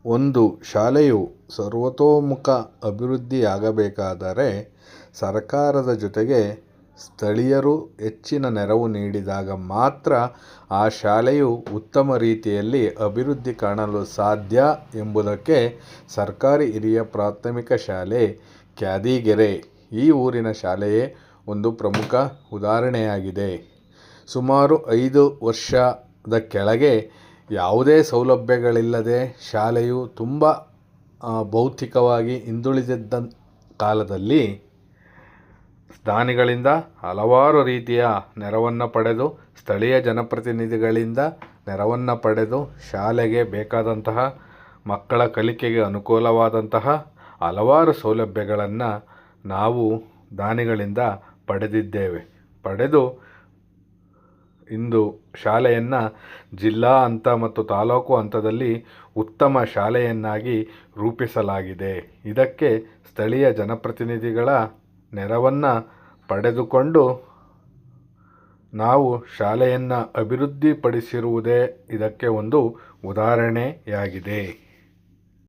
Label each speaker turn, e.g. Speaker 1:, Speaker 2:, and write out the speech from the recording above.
Speaker 1: ಒಂದು ಶಾಲೆಯು ಸರ್ವತೋಮುಖ ಅಭಿವೃದ್ಧಿಯಾಗಬೇಕಾದರೆ ಸರ್ಕಾರದ ಜೊತೆಗೆ ಸ್ಥಳೀಯರು ಹೆಚ್ಚಿನ ನೆರವು ನೀಡಿದಾಗ ಮಾತ್ರ ಆ ಶಾಲೆಯು ಉತ್ತಮ ರೀತಿಯಲ್ಲಿ ಅಭಿವೃದ್ಧಿ ಕಾಣಲು ಸಾಧ್ಯ ಎಂಬುದಕ್ಕೆ ಸರ್ಕಾರಿ ಹಿರಿಯ ಪ್ರಾಥಮಿಕ ಶಾಲೆ ಕ್ಯಾದಿಗೆರೆ ಈ ಊರಿನ ಶಾಲೆಯೇ ಒಂದು ಪ್ರಮುಖ ಉದಾಹರಣೆಯಾಗಿದೆ. ಸುಮಾರು 5 ವರ್ಷದ ಕೆಳಗೆ ಯಾವುದೇ ಸೌಲಭ್ಯಗಳಿಲ್ಲದೆ ಶಾಲೆಯು ತುಂಬ ಭೌತಿಕವಾಗಿ ಹಿಂದುಳಿದಿದ್ದ ಕಾಲದಲ್ಲಿ ದಾನಿಗಳಿಂದ ಹಲವಾರು ರೀತಿಯ ನೆರವನ್ನು ಪಡೆದು ಸ್ಥಳೀಯ ಜನಪ್ರತಿನಿಧಿಗಳಿಂದ ನೆರವನ್ನು ಪಡೆದು ಶಾಲೆಗೆ ಬೇಕಾದಂತಹ ಮಕ್ಕಳ ಕಲಿಕೆಗೆ ಅನುಕೂಲವಾದಂತಹ ಹಲವಾರು ಸೌಲಭ್ಯಗಳನ್ನು ನಾವು ದಾನಿಗಳಿಂದ ಪಡೆದು ಇಂದು ಶಾಲೆಯನ್ನು ಜಿಲ್ಲಾ ಹಂತ ಮತ್ತು ತಾಲೂಕು ಹಂತದಲ್ಲಿ ಉತ್ತಮ ಶಾಲೆಯನ್ನಾಗಿ ರೂಪಿಸಲಾಗಿದೆ. ಇದಕ್ಕೆ ಸ್ಥಳೀಯ ಜನಪ್ರತಿನಿಧಿಗಳ ನೆರವನ್ನು ಪಡೆದುಕೊಂಡು ನಾವು ಶಾಲೆಯನ್ನು ಅಭಿವೃದ್ಧಿಪಡಿಸಿರುವುದೇ ಇದಕ್ಕೆ ಒಂದು ಉದಾಹರಣೆಯಾಗಿದೆ.